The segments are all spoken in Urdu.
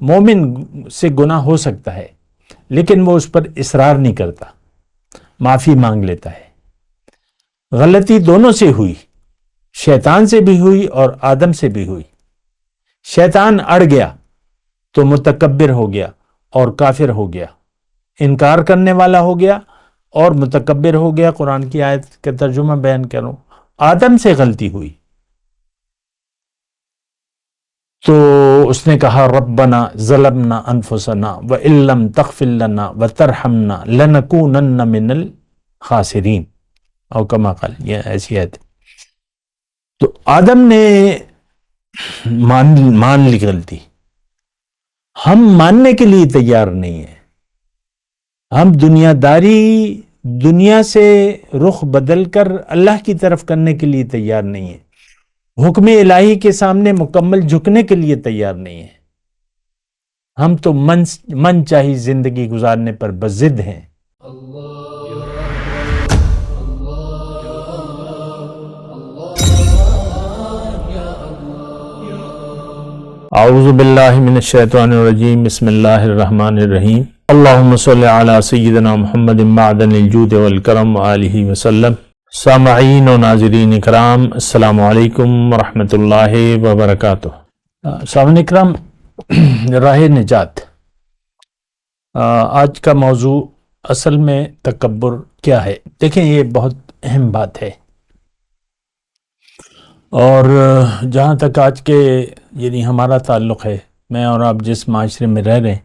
مومن سے گناہ ہو سکتا ہے لیکن وہ اس پر اصرار نہیں کرتا، معافی مانگ لیتا ہے۔ غلطی دونوں سے ہوئی، شیطان سے بھی ہوئی اور آدم سے بھی ہوئی۔ شیطان اڑ گیا تو متکبر ہو گیا اور کافر ہو گیا، انکار کرنے والا ہو گیا اور متکبر ہو گیا۔ قرآن کی آیت کا ترجمہ بیان کروں، آدم سے غلطی ہوئی تو اس نے کہا ربنا ظلمنا انفسنا وان لم تغفر لنا وترحمنا لنکونن من الخاسرین، او کما قال، یہ ایسی آیت۔ تو آدم نے مان لی غلطی، ہم ماننے کے لیے تیار نہیں ہیں، ہم دنیا سے رخ بدل کر اللہ کی طرف کرنے کے لیے تیار نہیں ہیں، حکم الہی کے سامنے مکمل جھکنے کے لیے تیار نہیں ہیں، ہم تو من چاہی زندگی گزارنے پر بضد ہیں۔ اعوذ باللہ من الشیطان الرجیم، بسم اللہ الرحمن الرحیم۔ اللہم صلی علی سیدنا محمد معدن الجود والکرم وآلہ وسلم۔ سامعین و ناظرین اکرام، السلام علیکم ورحمۃ اللہ وبرکاتہ۔ سامعین اکرام، راہ نجات، آج کا موضوع اصل میں تکبر کیا ہے۔ دیکھیں، یہ بہت اہم بات ہے، اور جہاں تک آج کے یعنی ہمارا تعلق ہے، میں اور آپ جس معاشرے میں رہ رہے ہیں،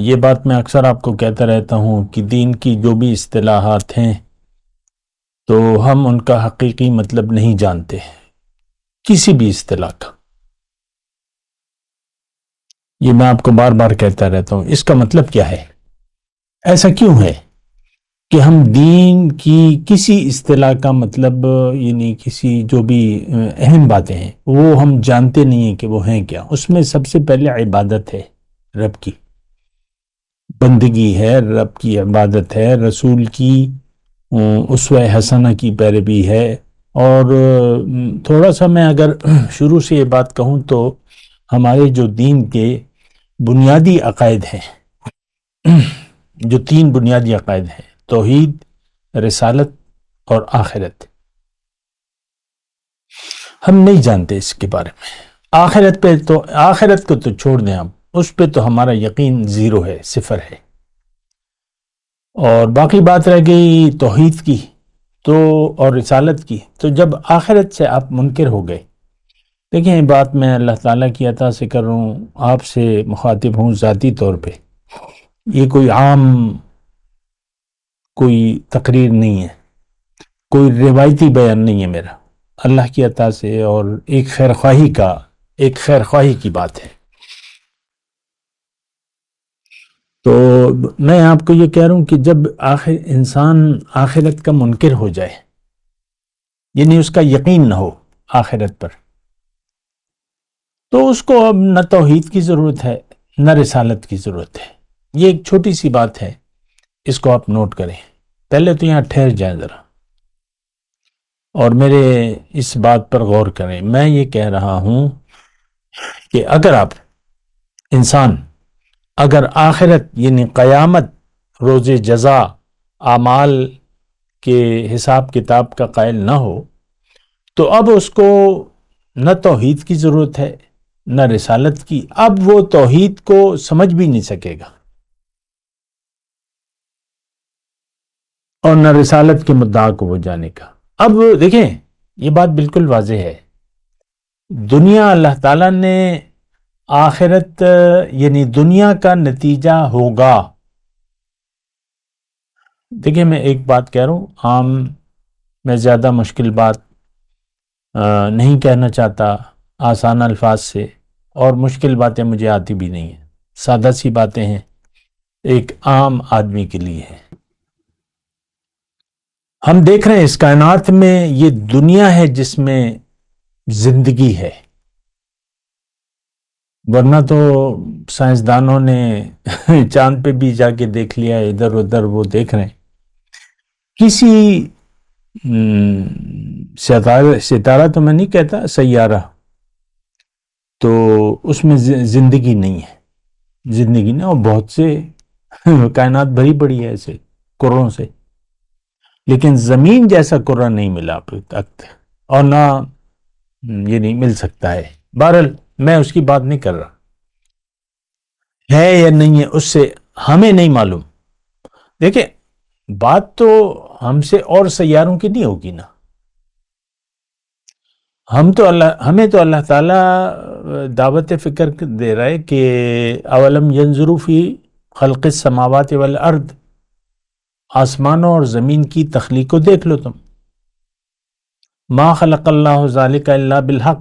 یہ بات میں اکثر آپ کو کہتا رہتا ہوں کہ دین کی جو بھی اصطلاحات ہیں تو ہم ان کا حقیقی مطلب نہیں جانتے، کسی بھی اصطلاح کا۔ یہ میں آپ کو بار بار کہتا رہتا ہوں، اس کا مطلب کیا ہے؟ ایسا کیوں ہے کہ ہم دین کی کسی اصطلاح کا مطلب یعنی کسی جو بھی اہم باتیں ہیں وہ ہم جانتے نہیں ہیں کہ وہ ہیں کیا؟ اس میں سب سے پہلے عبادت ہے، رب کی بندگی ہے، رب کی عبادت ہے، رسول کی اسوہ حسنہ کی پیروی ہے۔ اور تھوڑا سا میں اگر شروع سے یہ بات کہوں تو ہمارے جو دین کے بنیادی عقائد ہیں، جو 3 بنیادی عقائد ہیں، توحید، رسالت اور آخرت، ہم نہیں جانتے اس کے بارے میں۔ آخرت کو تو چھوڑ دیں، ہم اس پہ تو ہمارا یقین 0 ہے، 0 ہے۔ اور باقی بات رہ گئی توحید کی اور رسالت کی، تو جب آخرت سے آپ منکر ہو گئے، دیکھیں یہ بات میں اللہ تعالیٰ کی عطا سے کر رہا ہوں، آپ سے مخاطب ہوں ذاتی طور پہ، یہ کوئی عام کوئی تقریر نہیں ہے، کوئی روایتی بیان نہیں ہے میرا، اللہ کی عطا سے اور ایک خیرخواہی کی بات ہے۔ تو میں آپ کو یہ کہہ رہا ہوں کہ جب انسان آخرت کا منکر ہو جائے، یعنی اس کا یقین نہ ہو آخرت پر، تو اس کو اب نہ توحید کی ضرورت ہے نہ رسالت کی ضرورت ہے۔ یہ ایک چھوٹی سی بات ہے، اس کو آپ نوٹ کریں، پہلے تو یہاں ٹھہر جائیں ذرا اور میرے اس بات پر غور کریں۔ میں یہ کہہ رہا ہوں کہ اگر آخرت یعنی قیامت، روز جزا، اعمال کے حساب کتاب کا قائل نہ ہو تو اب اس کو نہ توحید کی ضرورت ہے نہ رسالت کی، اب وہ توحید کو سمجھ بھی نہیں سکے گا اور نہ رسالت کے مدعا کو وہ جانے کا۔ اب دیکھیں، یہ بات بالکل واضح ہے، دنیا اللہ تعالیٰ نے آخرت یعنی دنیا کا نتیجہ ہوگا۔ دیکھیں میں ایک بات کہہ رہا ہوں، عام میں زیادہ مشکل بات نہیں کہنا چاہتا، آسان الفاظ سے، اور مشکل باتیں مجھے آتی بھی نہیں ہیں، سادہ سی باتیں ہیں، ایک عام آدمی کے لیے ہے۔ ہم دیکھ رہے ہیں اس کائنات میں یہ دنیا ہے جس میں زندگی ہے، ورنہ تو سائنسدانوں نے چاند پہ بھی جا کے دیکھ لیا، ادھر ادھر وہ دیکھ رہے ہیں، کسی ستارہ تو میں نہیں کہتا، سیارہ، تو اس میں زندگی نہیں ہے، زندگی نہیں، اور بہت سے کائنات بھری پڑی ہے ایسے کروں سے، لیکن زمین جیسا کرہ نہیں ملا اب تک، اور نہ یہ نہیں مل سکتا ہے۔ بہرحال میں اس کی بات نہیں کر رہا، ہے یا نہیں ہے اس سے ہمیں نہیں معلوم۔ دیکھیں، بات تو ہم سے اور سیاروں کی نہیں ہوگی نا، ہمیں تو اللہ تعالیٰ دعوت فکر دے رہا ہے کہ اولم ینظروا فی خلق السماوات والارض، آسمانوں اور زمین کی تخلیق کو دیکھ لو تم، ما خلق اللہ ذالک الا بالحق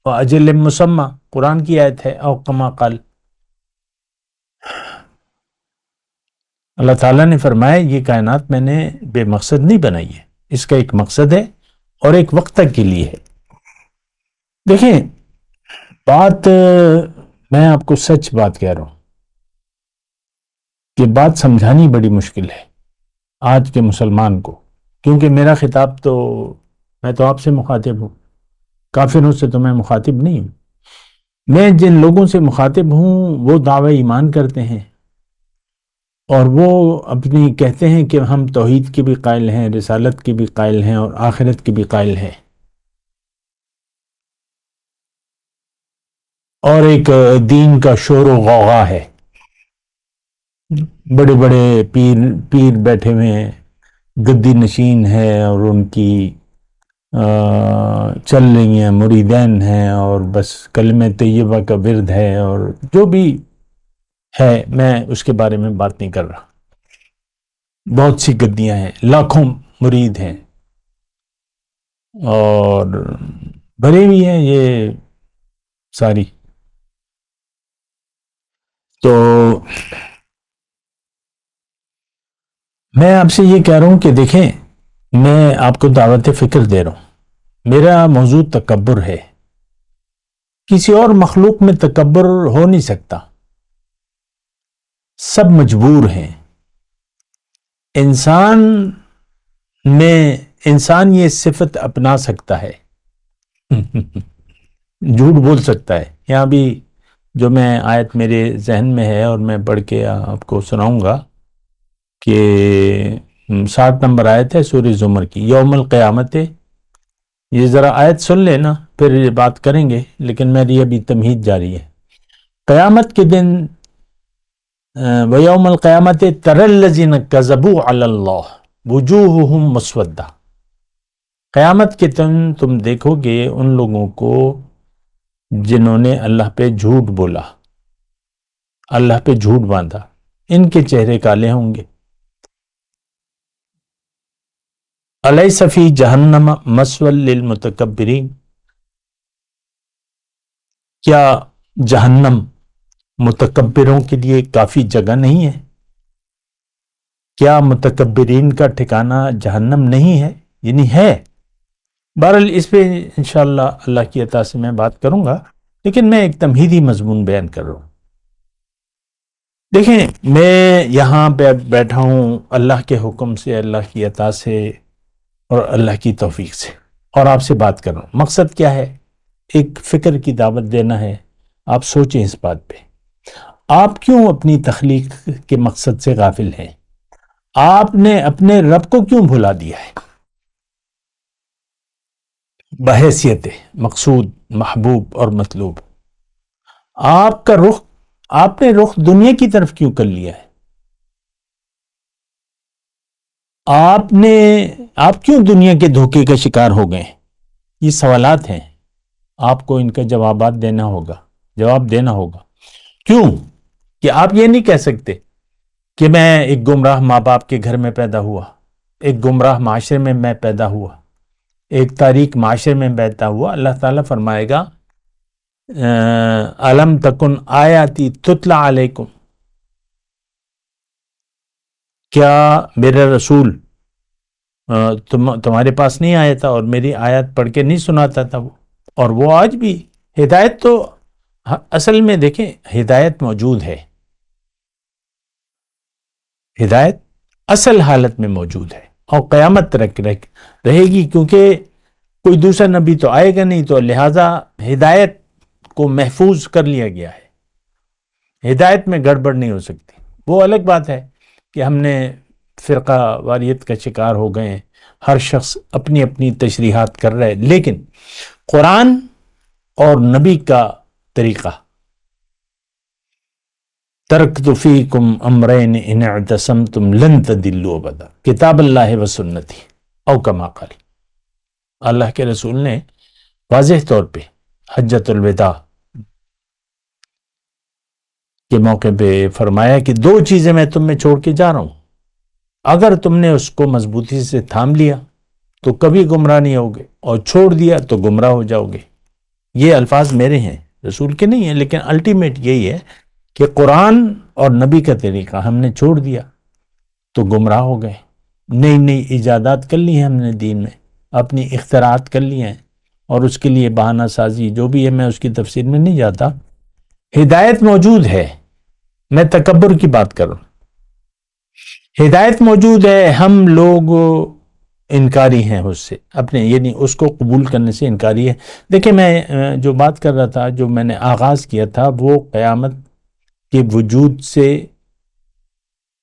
واجل مسمى، قرآن کی آیت ہے، او کما قال، اللہ تعالیٰ نے فرمایا یہ کائنات میں نے بے مقصد نہیں بنائی ہے، اس کا ایک مقصد ہے اور ایک وقت تک کے لیے ہے۔ دیکھیں بات، میں آپ کو سچ بات کہہ رہا ہوں کہ بات سمجھانی بڑی مشکل ہے آج کے مسلمان کو، کیونکہ میرا خطاب تو، میں تو آپ سے مخاطب ہوں، کافروں سے تو میں مخاطب نہیں ہوں۔ میں جن لوگوں سے مخاطب ہوں وہ دعوی ایمان کرتے ہیں، اور وہ اپنی کہتے ہیں کہ ہم توحید کے بھی قائل ہیں، رسالت کے بھی قائل ہیں، اور آخرت کے بھی قائل ہیں، اور ایک دین کا شور و غوغا ہے، بڑے بڑے پیر بیٹھے ہوئے ہیں، گدی نشین ہے، اور ان کی چل رہی ہیں، مریدین ہیں، اور بس کلمہ طیبہ کا ورد ہے، اور جو بھی ہے میں اس کے بارے میں بات نہیں کر رہا۔ بہت سی گدیاں ہیں، لاکھوں مرید ہیں، اور بھرے بھی ہیں یہ ساری۔ تو میں آپ سے یہ کہہ رہا ہوں کہ دیکھیں، میں آپ کو دعوت فکر دے رہا ہوں، میرا موضوع تکبر ہے، کسی اور مخلوق میں تکبر ہو نہیں سکتا، سب مجبور ہیں۔ انسان یہ صفت اپنا سکتا ہے، جھوٹ بول سکتا ہے۔ یہاں بھی جو میں آیت میرے ذہن میں ہے اور میں پڑھ کے آپ کو سناؤں گا کہ 60 نمبر آیت ہے سورہ زمر کی، یوم القیامت، یہ ذرا آیت سن لینا پھر یہ بات کریں گے، لیکن میری ابھی تمہید جاری ہے۔ قیامت کے دن، وَيَوْمَ الْقِيَامَةِ تَرَى الَّذِينَ كَذَبُوا عَلَى اللَّهِ وُجُوهُهُمْ مُسْوَدَّةٌ، قیامت کے دن تم دیکھو گے ان لوگوں کو جنہوں نے اللہ پہ جھوٹ بولا، اللہ پہ جھوٹ باندھا، ان کے چہرے کالے ہوں گے۔ أَلَيْسَ فِي جَهَنَّمَ مَثْوًى لِلْمُتَكَبِّرِينَ، کیا جہنم متکبروں کے لیے کافی جگہ نہیں ہے؟ کیا متکبرین کا ٹھکانہ جہنم نہیں ہے؟ یعنی ہے۔ بہرحال اس پہ انشاءاللہ اللہ کی عطا سے میں بات کروں گا، لیکن میں ایک تمہیدی مضمون بیان کر رہا ہوں۔ دیکھیں، میں یہاں پہ بیٹھا ہوں اللہ کے حکم سے، اللہ کی عطا سے، اور اللہ کی توفیق سے، اور آپ سے بات کر رہا ہوں۔ مقصد کیا ہے؟ ایک فکر کی دعوت دینا ہے۔ آپ سوچیں اس بات پہ، آپ کیوں اپنی تخلیق کے مقصد سے غافل ہیں؟ آپ نے اپنے رب کو کیوں بھلا دیا ہے بحیثیت مقصود، محبوب اور مطلوب؟ آپ نے رخ دنیا کی طرف کیوں کر لیا ہے؟ آپ کیوں دنیا کے دھوکے کا شکار ہو گئے؟ یہ سوالات ہیں، آپ کو ان کا جواب دینا ہوگا۔ کیوں کہ آپ یہ نہیں کہہ سکتے کہ میں ایک گمراہ ماں باپ کے گھر میں پیدا ہوا، ایک گمراہ معاشرے میں میں پیدا ہوا، ایک تاریک معاشرے میں پیدا ہوا۔ اللہ تعالیٰ فرمائے گا الم تکن آیاتی تتلی علیکم، کیا میرا رسول تمہارے پاس نہیں آیا تھا اور میری آیات پڑھ کے نہیں سناتا تھا وہ؟ اور وہ آج بھی ہدایت تو اصل میں دیکھیں، ہدایت موجود ہے، ہدایت اصل حالت میں موجود ہے، اور قیامت تک رہے گی، کیونکہ کوئی دوسرا نبی تو آئے گا نہیں، تو لہٰذا ہدایت کو محفوظ کر لیا گیا ہے، ہدایت میں گڑبڑ نہیں ہو سکتی۔ وہ الگ بات ہے کہ ہم نے فرقہ واریت کا شکار ہو گئے ہیں، ہر شخص اپنی اپنی تشریحات کر رہے، لیکن قرآن اور نبی کا طریقہ، ترکت فیکم امرین ان اعتصمتم لن تضلوا ابدا، کتاب اللہ و سنتی او کما قال۔ اللہ کے رسول نے واضح طور پہ حجۃ الوداع کے موقع پہ فرمایا کہ دو چیزیں میں تم میں چھوڑ کے جا رہا ہوں، اگر تم نے اس کو مضبوطی سے تھام لیا تو کبھی گمراہ نہیں ہوگے، اور چھوڑ دیا تو گمراہ ہو جاؤ گے۔ یہ الفاظ میرے ہیں، رسول کے نہیں ہیں، لیکن الٹیمیٹ یہی ہے کہ قرآن اور نبی کا طریقہ ہم نے چھوڑ دیا تو گمراہ ہو گئے۔ نئی نئی ایجادات کر لی ہیں ہم نے دین میں، اپنی اختراعات کر لی ہیں، اور اس کے لیے بہانہ سازی جو بھی ہے، میں اس کی تفسیر میں نہیں جاتا۔ ہدایت موجود ہے، میں تکبر کی بات کر رہا ہوں، ہدایت موجود ہے، ہم لوگ انکاری ہیں اس سے، اپنے یعنی اس کو قبول کرنے سے انکاری ہے۔ دیکھیں میں جو بات کر رہا تھا، جو میں نے آغاز کیا تھا، وہ قیامت کے وجود سے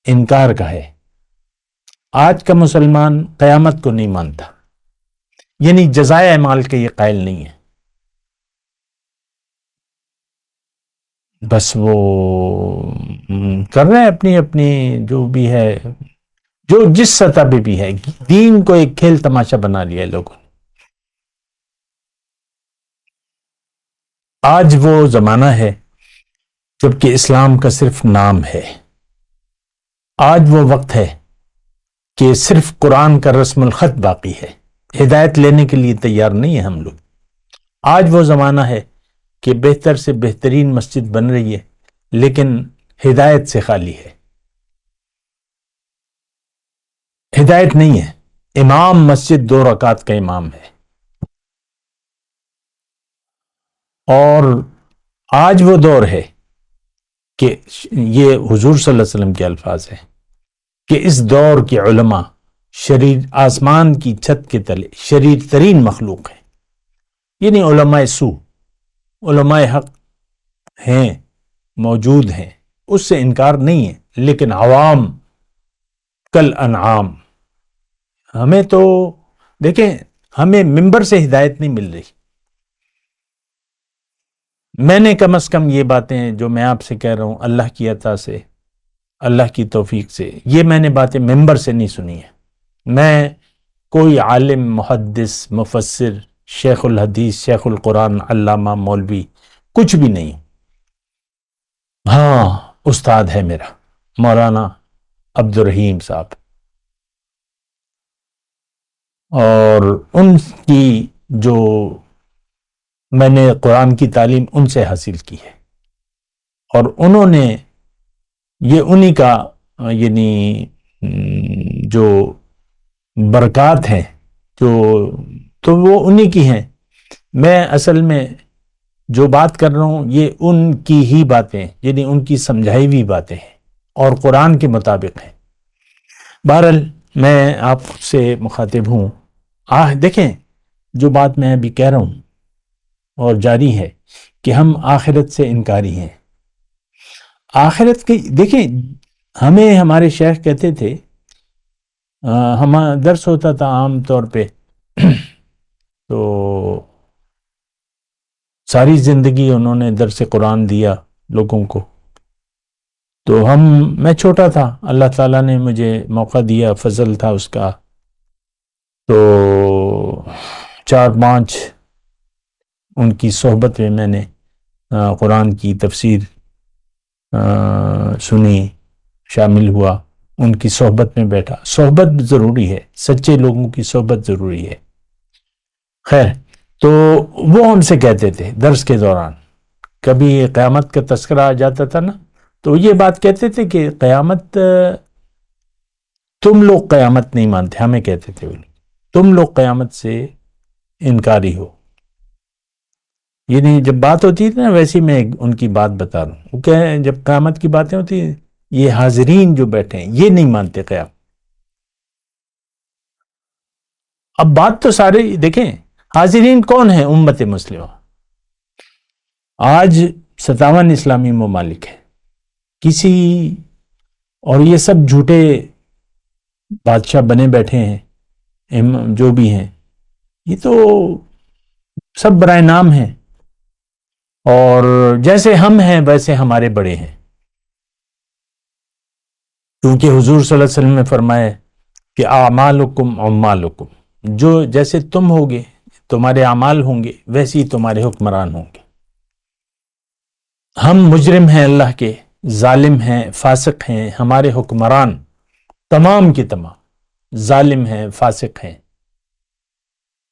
انکار کا ہے۔ آج کا مسلمان قیامت کو نہیں مانتا، یعنی جزائے اعمال کے یہ قائل نہیں ہے، بس وہ کر رہے ہیں اپنی اپنی جو بھی ہے، جو جس سطح پہ بھی ہے، دین کو ایک کھیل تماشا بنا لیا ہے لوگوں نے۔ آج وہ زمانہ ہے جبکہ اسلام کا صرف نام ہے، آج وہ وقت ہے کہ صرف قرآن کا رسم الخط باقی ہے، ہدایت لینے کے لیے تیار نہیں ہے ہم لوگ۔ آج وہ زمانہ ہے کہ بہتر سے بہترین مسجد بن رہی ہے لیکن ہدایت سے خالی ہے، ہدایت نہیں ہے۔ امام مسجد 2 رکعت کا امام ہے، اور آج وہ دور ہے کہ یہ حضور صلی اللہ علیہ وسلم کے الفاظ ہیں کہ اس دور کے علماء شریر آسمان کی چھت کے تلے شریر ترین مخلوق ہیں، یعنی علماء سو، علماء حق ہیں، موجود ہیں، اس سے انکار نہیں ہے، لیکن عوام کل انعام۔ ہمیں تو دیکھیں، ہمیں ممبر سے ہدایت نہیں مل رہی۔ میں نے کم از کم یہ باتیں جو میں آپ سے کہہ رہا ہوں، اللہ کی عطا سے، اللہ کی توفیق سے، یہ میں نے باتیں ممبر سے نہیں سنی ہیں۔ میں کوئی عالم، محدث، مفسر، شیخ الحدیث، شیخ القرآن، علامہ، مولوی کچھ بھی نہیں۔ ہاں، استاد ہے میرا مولانا عبد الرحیم صاحب، اور ان کی جو میں نے قرآن کی تعلیم ان سے حاصل کی ہے، اور انہوں نے یہ انہی کا یعنی جو برکات ہیں جو، تو وہ انہی کی ہیں۔ میں اصل میں جو بات کر رہا ہوں یہ ان کی ہی باتیں، یعنی ان کی سمجھائی ہوئی باتیں ہیں اور قرآن کے مطابق ہیں۔ بہرحال میں آپ سے مخاطب ہوں، دیکھیں جو بات میں ابھی کہہ رہا ہوں اور جاری ہے کہ ہم آخرت سے انکاری ہیں۔ آخرت کی دیکھیں، ہمیں ہمارے شیخ کہتے تھے، ہمارا درس ہوتا تھا عام طور پہ، تو ساری زندگی انہوں نے درس قرآن دیا لوگوں کو، تو میں چھوٹا تھا، اللہ تعالیٰ نے مجھے موقع دیا، فضل تھا اس کا، تو 4-5 ان کی صحبت میں نے قرآن کی تفسیر سنی، شامل ہوا، ان کی صحبت میں بیٹھا۔ صحبت ضروری ہے، سچے لوگوں کی صحبت ضروری ہے۔ خیر، تو وہ ہم سے کہتے تھے درس کے دوران، کبھی قیامت کا تذکرہ آ جاتا تھا نا، تو یہ بات کہتے تھے کہ قیامت، تم لوگ قیامت نہیں مانتے، ہمیں کہتے تھے وہ، تم لوگ قیامت سے انکاری ہو۔ یعنی جب بات ہوتی تھی نا، ویسی میں ان کی بات بتا رہا ہوں، وہ کہ جب قیامت کی باتیں ہوتی ہیں، یہ حاضرین جو بیٹھے ہیں یہ نہیں مانتے قیامت۔ اب بات تو سارے دیکھیں، حاضرین کون ہیں؟ امت مسلمہ۔ آج 57 اسلامی ممالک ہیں، کسی، اور یہ سب جھوٹے بادشاہ بنے بیٹھے ہیں، جو بھی ہیں یہ تو سب برائے نام ہیں، اور جیسے ہم ہیں ویسے ہمارے بڑے ہیں، کیونکہ حضور صلی اللہ علیہ وسلم نے فرمایا کہ اعمالکم عمالکم، جو جیسے تم ہوگے تمہارے اعمال ہوں گے ویسے ہی تمہارے حکمران ہوں گے۔ ہم مجرم ہیں اللہ کے، ظالم ہیں، فاسق ہیں، ہمارے حکمران تمام کے تمام ظالم ہیں، فاسق ہیں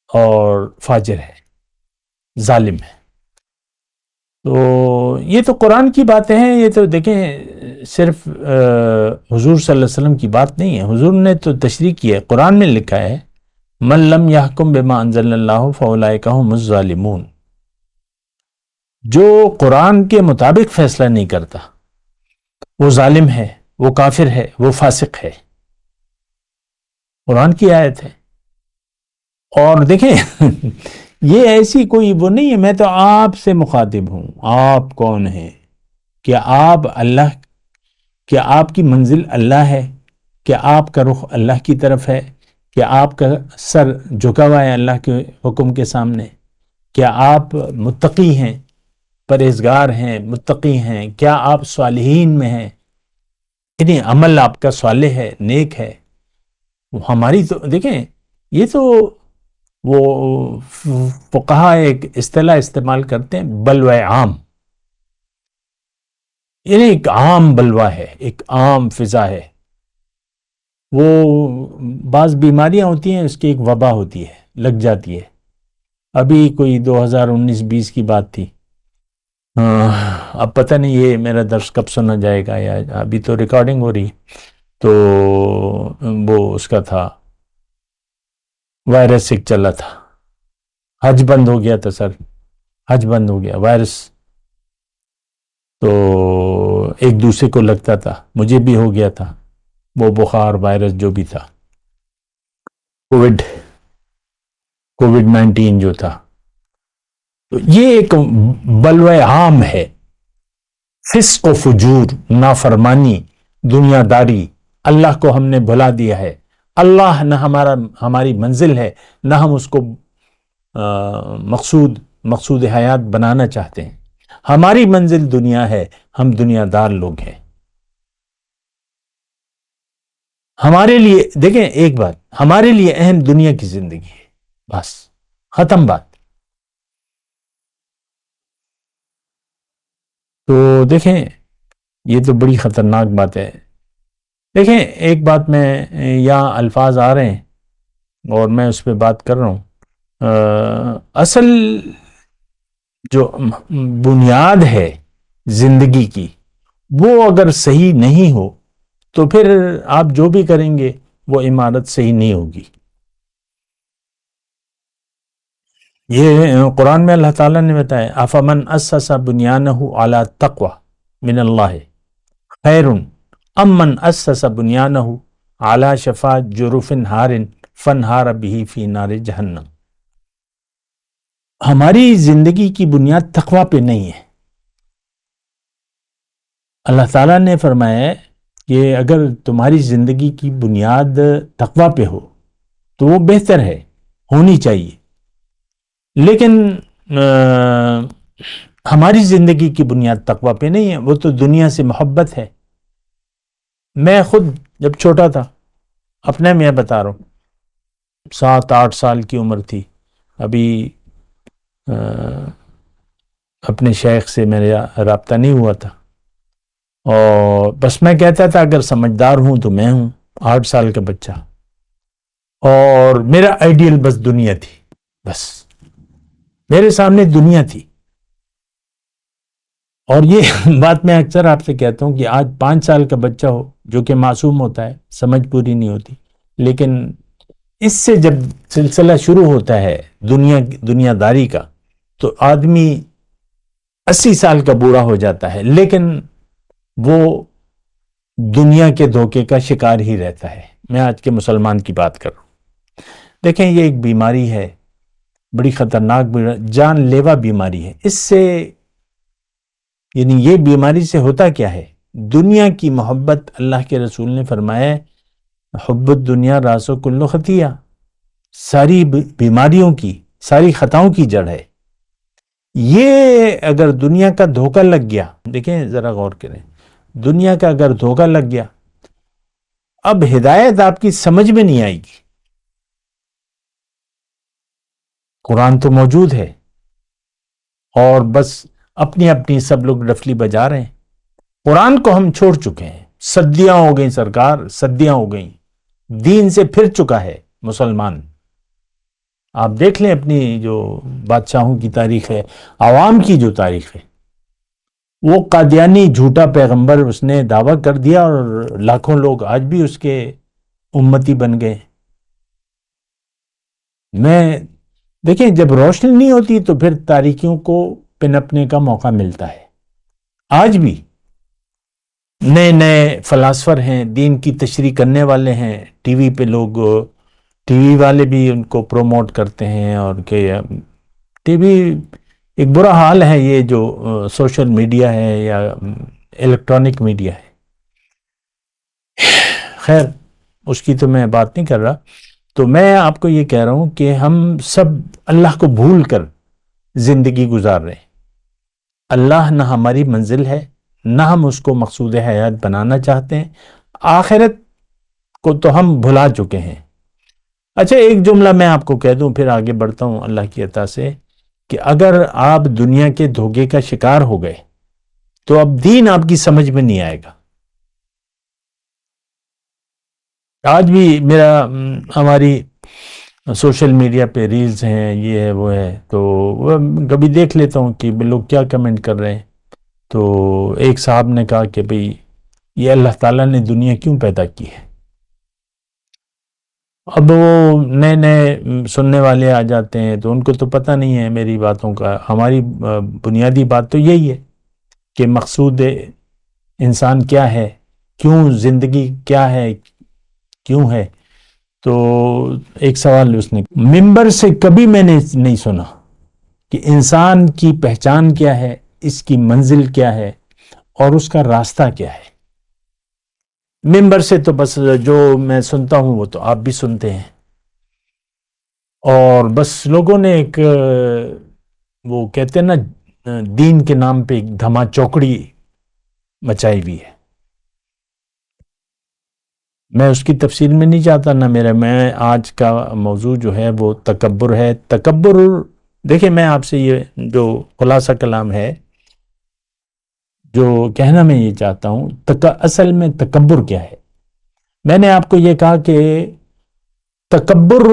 اور فاجر ہیں، ظالم ہیں۔ تو یہ تو قرآن کی باتیں ہیں، یہ تو دیکھیں صرف حضور صلی اللہ علیہ وسلم کی بات نہیں ہے، حضور نے تو تشریح کی ہے، قرآن میں لکھا ہے من لم یحکم بما انزل اللہ فاولئک هم الظالمون، جو قرآن کے مطابق فیصلہ نہیں کرتا وہ ظالم ہے، وہ کافر ہے، وہ فاسق ہے، قرآن کی آیت ہے۔ اور دیکھیں یہ ایسی کوئی وہ نہیں ہے، میں تو آپ سے مخاطب ہوں، آپ کون ہیں؟ کیا آپ اللہ، کیا آپ کی منزل اللہ ہے؟ کیا آپ کا رخ اللہ کی طرف ہے؟ کیا آپ کا سر جھکا ہوا ہے اللہ کے حکم کے سامنے؟ کیا آپ متقی ہیں، پرہیزگار ہیں، متقی ہیں؟ کیا آپ صالحین میں ہیں؟ یعنی عمل آپ کا صالح ہے، نیک ہے؟ ہماری تو دیکھیں، یہ تو وہ فقہاء ایک اصطلاح استعمال کرتے ہیں بلوہ عام، یعنی ایک عام بلوہ ہے، ایک عام فضا ہے، وہ بعض بیماریاں ہوتی ہیں اس کی ایک وبا ہوتی ہے، لگ جاتی ہے۔ ابھی کوئی 2019-20 کی بات تھی، اب پتہ نہیں یہ میرا درس کب سنا جائے گا، یا ابھی تو ریکارڈنگ ہو رہی ہے، تو وہ اس کا تھا وائرس ایک چلا تھا، حج بند ہو گیا تھا، سر حج بند ہو گیا، وائرس تو ایک دوسرے کو لگتا تھا، مجھے بھی ہو گیا تھا وہ بخار وائرس جو بھی تھا، کووڈ-19 جو تھا، تو یہ ایک بلوہ عام ہے، فسق و فجور، نافرمانی، دنیا داری، اللہ کو ہم نے بھلا دیا ہے، اللہ نہ ہماری منزل ہے، نہ ہم اس کو مقصود حیات بنانا چاہتے ہیں، ہماری منزل دنیا ہے، ہم دنیا دار لوگ ہیں۔ ہمارے لیے دیکھیں ایک بات، ہمارے لیے اہم دنیا کی زندگی ہے، بس ختم بات۔ تو دیکھیں یہ تو بڑی خطرناک بات ہے۔ دیکھیں ایک بات، میں یہاں الفاظ آ رہے ہیں اور میں اس پہ بات کر رہا ہوں، اصل جو بنیاد ہے زندگی کی وہ اگر صحیح نہیں ہو تو پھر آپ جو بھی کریں گے وہ عمارت صحیح نہیں ہوگی۔ یہ قرآن میں اللہ تعالیٰ نے بتایا افمن اسس بنیانہ علی تقوی من اللہ خیر ام من اسس بنیانہ علی شفا جرف ہار فانہار بہ فی نار جہنم۔ ہماری زندگی کی بنیاد تقوی پہ نہیں ہے۔ اللہ تعالیٰ نے فرمایا کہ اگر تمہاری زندگی کی بنیاد تقوی پہ ہو تو وہ بہتر ہے، ہونی چاہیے، لیکن ہماری زندگی کی بنیاد تقوی پہ نہیں ہے، وہ تو دنیا سے محبت ہے۔ میں خود جب چھوٹا تھا، اپنے میں بتا رہا ہوں، 7-8 سال کی عمر تھی، ابھی اپنے شیخ سے میرا رابطہ نہیں ہوا تھا، اور بس میں کہتا تھا اگر سمجھدار ہوں تو میں ہوں، 8 سال کا بچہ، اور میرا آئیڈیل بس دنیا تھی، بس میرے سامنے دنیا تھی۔ اور یہ بات میں اکثر آپ سے کہتا ہوں کہ آج 5 سال کا بچہ ہو جو کہ معصوم ہوتا ہے، سمجھ پوری نہیں ہوتی، لیکن اس سے جب سلسلہ شروع ہوتا ہے دنیا داری کا تو آدمی 80 سال کا بوڑھا ہو جاتا ہے، لیکن وہ دنیا کے دھوکے کا شکار ہی رہتا ہے۔ میں آج کے مسلمان کی بات کر رہا ہوں۔ دیکھیں یہ ایک بیماری ہے، بڑی خطرناک بیماری، جان لیوا بیماری ہے، اس سے یعنی یہ بیماری سے ہوتا کیا ہے؟ دنیا کی محبت، اللہ کے رسول نے فرمایا حب الدنیا راس و کل خطیہ، ساری بیماریوں کی، ساری خطاؤں کی جڑ ہے۔ یہ اگر دنیا کا دھوکہ لگ گیا، دیکھیں ذرا غور کریں، دنیا کا اگر دھوکہ لگ گیا، اب ہدایت آپ کی سمجھ میں نہیں آئے گی۔ قرآن تو موجود ہے اور بس اپنی اپنی سب لوگ ڈفلی بجا رہے ہیں۔ قرآن کو ہم چھوڑ چکے ہیں، صدیاں ہو گئیں سرکار، صدیاں ہو گئیں، دین سے پھر چکا ہے مسلمان۔ آپ دیکھ لیں اپنی جو بادشاہوں کی تاریخ ہے، عوام کی جو تاریخ ہے، وہ قادیانی جھوٹا پیغمبر اس نے دعویٰ کر دیا اور لاکھوں لوگ آج بھی اس کے امتی بن گئے۔ دیکھیں جب روشنی نہیں ہوتی تو پھر تاریکیوں کو پنپنے کا موقع ملتا ہے۔ آج بھی نئے نئے فلاسفر ہیں، دین کی تشریح کرنے والے ہیں، ٹی وی پہ لوگ، ٹی وی والے بھی ان کو پروموٹ کرتے ہیں، اور کہ ٹی وی ایک برا حال ہے، یہ جو سوشل میڈیا ہے یا الیکٹرانک میڈیا ہے، خیر اس کی تو میں بات نہیں کر رہا۔ تو میں آپ کو یہ کہہ رہا ہوں کہ ہم سب اللہ کو بھول کر زندگی گزار رہے ہیں۔ اللہ نہ ہماری منزل ہے، نہ ہم اس کو مقصود حیات بنانا چاہتے ہیں، آخرت کو تو ہم بھلا چکے ہیں۔ اچھا ایک جملہ میں آپ کو کہہ دوں پھر آگے بڑھتا ہوں اللہ کی عطا سے، کہ اگر آپ دنیا کے دھوکے کا شکار ہو گئے تو اب دین آپ کی سمجھ میں نہیں آئے گا۔ آج بھی ہماری سوشل میڈیا پہ ریلز ہیں، یہ ہے وہ ہے، تو کبھی دیکھ لیتا ہوں کہ لوگ کیا کمنٹ کر رہے ہیں۔ تو ایک صاحب نے کہا کہ بھئی یہ اللہ تعالیٰ نے دنیا کیوں پیدا کی ہے؟ اب وہ نئے نئے سننے والے آ جاتے ہیں تو ان کو تو پتہ نہیں ہے میری باتوں کا۔ ہماری بنیادی بات تو یہی ہے کہ مقصود انسان کیا ہے، کیوں زندگی کیا ہے، کیوں ہے۔ تو ایک سوال اس نے ممبر سے کبھی میں نے نہیں سنا کہ انسان کی پہچان کیا ہے، اس کی منزل کیا ہے اور اس کا راستہ کیا ہے۔ ممبر سے تو بس جو میں سنتا ہوں وہ تو آپ بھی سنتے ہیں، اور بس لوگوں نے ایک وہ کہتے ہیں نا دین کے نام پہ ایک دھما چوکڑی مچائی ہوئی ہے۔ میں اس کی تفصیل میں نہیں جاتا، نہ میں آج کا موضوع جو ہے وہ تکبر ہے۔ تکبر، دیکھیں میں آپ سے یہ جو خلاصہ کلام ہے جو کہنا میں یہ چاہتا ہوں، اصل میں تکبر کیا ہے۔ میں نے آپ کو یہ کہا کہ تکبر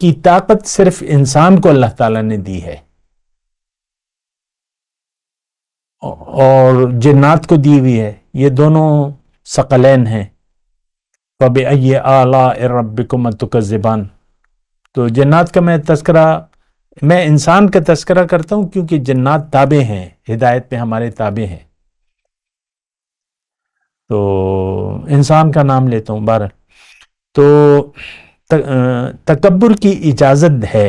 کی طاقت صرف انسان کو اللہ تعالیٰ نے دی ہے اور جنات کو دی ہوئی ہے، یہ دونوں ثقلین ہیں۔ فَبِأَيِّ آلَاءِ رَبِّكُمَا تُكَذِّبَانِ۔ تو جنات کا میں انسان کا تذکرہ کرتا ہوں کیونکہ جنات تابع ہیں، ہدایت پہ ہمارے تابع ہیں، تو انسان کا نام لیتا ہوں بہرحال۔ تو تکبر کی اجازت ہے،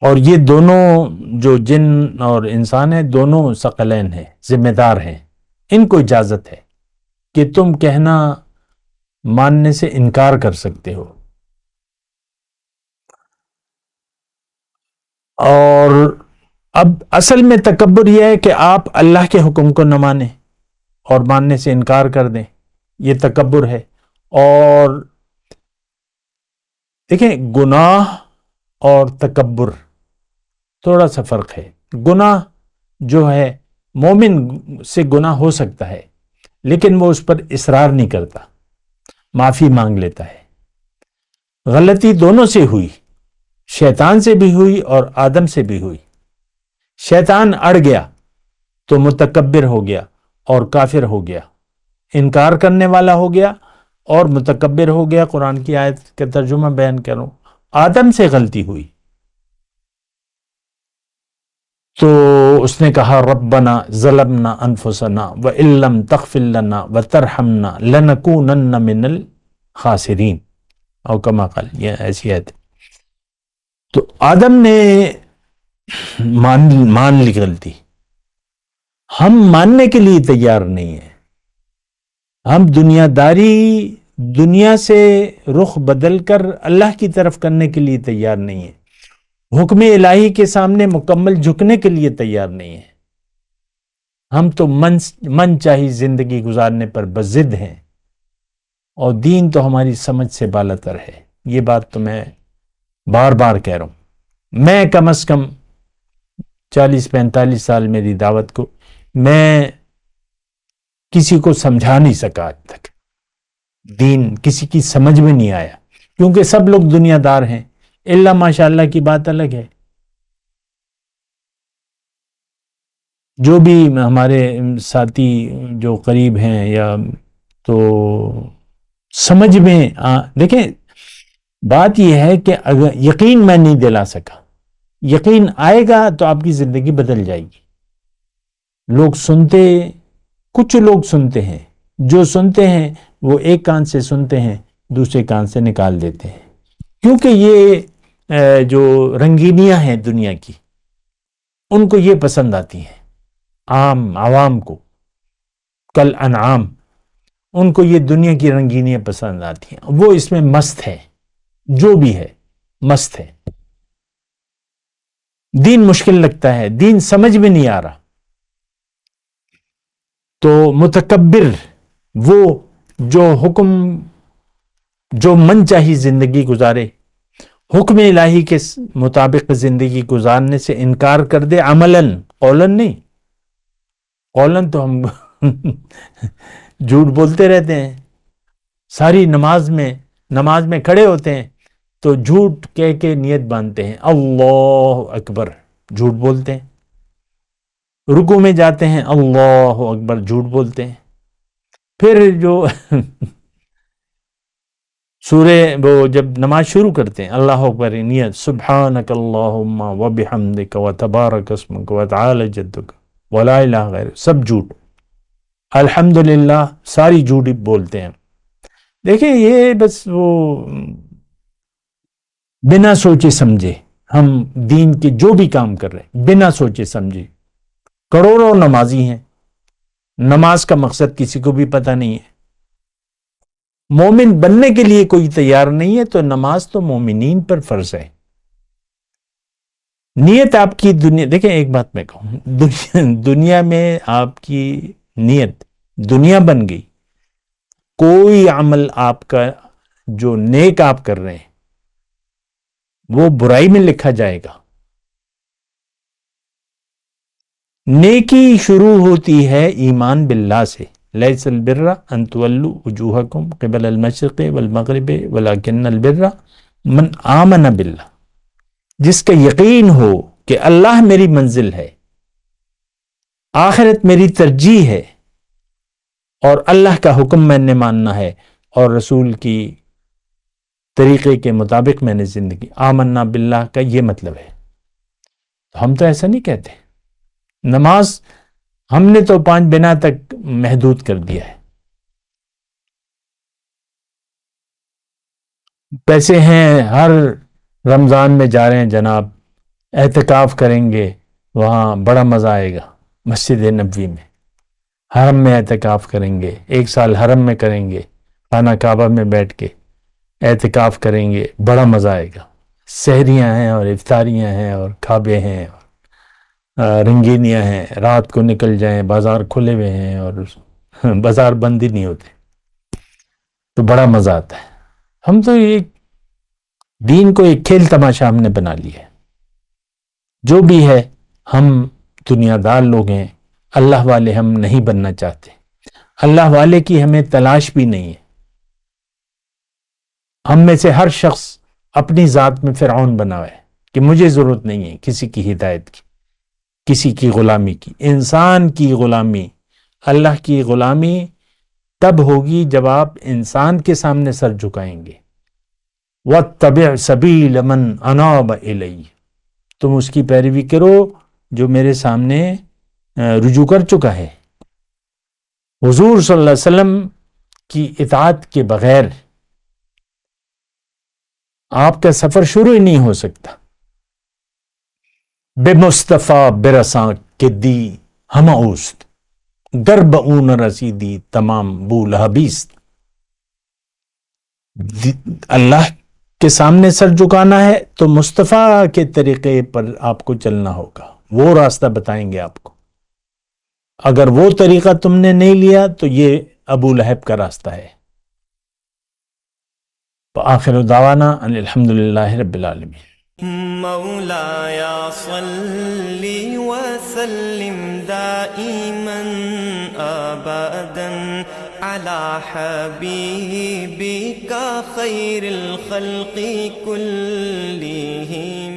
اور یہ دونوں جو جن اور انسان ہیں دونوں ثقلین ہیں، ذمہ دار ہیں، ان کو اجازت ہے کہ تم کہنا ماننے سے انکار کر سکتے ہو۔ اور اب اصل میں تکبر یہ ہے کہ آپ اللہ کے حکم کو نہ مانیں اور ماننے سے انکار کر دیں، یہ تکبر ہے۔ اور دیکھیں گناہ اور تکبر تھوڑا سا فرق ہے۔ گناہ جو ہے مومن سے گناہ ہو سکتا ہے لیکن وہ اس پر اصرار نہیں کرتا، معافی مانگ لیتا ہے۔ غلطی دونوں سے ہوئی، شیطان سے بھی ہوئی اور آدم سے بھی ہوئی۔ شیطان اڑ گیا تو متکبر ہو گیا اور کافر ہو گیا، انکار کرنے والا ہو گیا اور متکبر ہو گیا۔ قرآن کی آیت کا ترجمہ بیان کروں، آدم سے غلطی ہوئی تو اس نے کہا ربنا ظلمنا انفسنا وان لم تغفر لنا وترحمنا لنکونن من الخاسرین، او کما قال، یہ ایسی آیت۔ تو آدم نے مان لی غلطی، ہم ماننے کے لیے تیار نہیں ہیں. ہم دنیا سے رخ بدل کر اللہ کی طرف کرنے کے لیے تیار نہیں ہیں. حکم الہی کے سامنے مکمل جھکنے کے لیے تیار نہیں ہیں. ہم تو من چاہی زندگی گزارنے پر بضد ہیں، اور دین تو ہماری سمجھ سے بالاتر ہے. یہ بات تو میں بار بار کہہ رہا ہوں. میں کم از کم 40-45 سال میری دعوت کو میں کسی کو سمجھا نہیں سکا آج تک. دین کسی کی سمجھ میں نہیں آیا، کیونکہ سب لوگ دنیا دار ہیں. اللہ ماشاء اللہ کی بات الگ ہے. جو بھی ہمارے ساتھی جو قریب ہیں یا تو سمجھ میں دیکھیں، بات یہ ہے کہ اگر یقین میں نہیں دلا سکا، یقین آئے گا تو آپ کی زندگی بدل جائے گی. کچھ لوگ سنتے ہیں، جو سنتے ہیں وہ ایک کان سے سنتے ہیں، دوسرے کان سے نکال دیتے ہیں. کیونکہ یہ جو رنگینیاں ہیں دنیا کی، ان کو یہ پسند آتی ہیں. عوام کو کل انعام، ان کو یہ دنیا کی رنگینیاں پسند آتی ہیں. وہ اس میں مست ہے، جو بھی ہے مست ہے. دین مشکل لگتا ہے، دین سمجھ میں نہیں آ رہا. تو متکبر وہ جو من چاہی زندگی گزارے، حکم الہی کے مطابق زندگی گزارنے سے انکار کر دے، عملاً، قولاً نہیں. قولاً تو ہم جھوٹ بولتے رہتے ہیں. ساری نماز میں کھڑے ہوتے ہیں تو جھوٹ کہہ کے نیت باندھتے ہیں، اللہ اکبر، جھوٹ بولتے ہیں. رکوع میں جاتے ہیں، اللہ اکبر، جھوٹ بولتے ہیں. پھر جو سورہ وہ جب نماز شروع کرتے ہیں، اللہ اکبر نیت، سبحانک اللہم وبحمدک وتبارک اسمک وتعالی جدک ولا الہ غیر، سب جھوٹ. الحمدللہ، ساری جھوٹ بولتے ہیں. دیکھیں یہ بس وہ بنا سوچے سمجھے ہم دین کے جو بھی کام کر رہے ہیں، بنا سوچے سمجھے. کروڑوں نمازی ہیں، نماز کا مقصد کسی کو بھی پتہ نہیں ہے. مومن بننے کے لیے کوئی تیار نہیں ہے، تو نماز تو مومنین پر فرض ہے. نیت آپ کی دیکھیں ایک بات میں کہوں، دنیا میں آپ کی نیت دنیا بن گئی، کوئی عمل آپ کا جو نیک آپ کر رہے ہیں وہ برائی میں لکھا جائے گا. نیکی شروع ہوتی ہے ایمان باللہ سے. لیس البر ان تولوا وجوہکم قبل المشرق والمغرب ولکن البر من آمن باللہ. جس کا یقین ہو کہ اللہ میری منزل ہے، آخرت میری ترجیح ہے، اور اللہ کا حکم میں نے ماننا ہے، اور رسول کی طریقے کے مطابق میں نے زندگی. آمنا باللہ کا یہ مطلب ہے. تو ہم تو ایسا نہیں کہتے. نماز ہم نے تو 5 بنا تک محدود کر دیا ہے. پیسے ہیں، ہر رمضان میں جا رہے ہیں جناب، اعتکاف کریں گے، وہاں بڑا مزہ آئے گا. مسجد نبوی میں، حرم میں اعتکاف کریں گے، 1 سال حرم میں کریں گے، خانہ کعبہ میں بیٹھ کے اعتکاف کریں گے، بڑا مزہ آئے گا. سحریاں ہیں اور افطاریاں ہیں اور کعبے ہیں اور رنگینیاں ہیں. رات کو نکل جائیں، بازار کھلے ہوئے ہیں اور بازار بند ہی نہیں ہوتے، تو بڑا مزہ آتا ہے. ہم تو یہ دین کو ایک کھیل تماشا ہم نے بنا لیا ہے. جو بھی ہے، ہم دنیا دار لوگ ہیں، اللہ والے ہم نہیں بننا چاہتے. اللہ والے کی ہمیں تلاش بھی نہیں ہے. ہم میں سے ہر شخص اپنی ذات میں فرعون بنا ہوا ہے کہ مجھے ضرورت نہیں ہے کسی کی ہدایت کی، کسی کی غلامی کی. انسان کی غلامی، اللہ کی غلامی تب ہوگی جب آپ انسان کے سامنے سر جھکائیں گے. وَاتَّبِعْ سَبِيلَ مَنْ أَنَابَ إِلَيَّ، تم اس کی پیروی کرو جو میرے سامنے رجوع کر چکا ہے. حضور صلی اللہ علیہ وسلم کی اطاعت کے بغیر آپ کا سفر شروع ہی نہیں ہو سکتا. بے مصطفیٰ برساں کے دی ہم اوست، گرب اون رسیدی تمام بو لہبیست۔ اللہ کے سامنے سر جھکانا ہے تو مصطفیٰ کے طریقے پر آپ کو چلنا ہوگا، وہ راستہ بتائیں گے آپ کو۔ اگر وہ طریقہ تم نے نہیں لیا تو یہ ابو لہب کا راستہ ہے۔ وآخر دعوانا ان الحمدللہ رب العالمین۔ مولاي صل وسلم دائما ابدا على حبيبك خير الخلق كلهم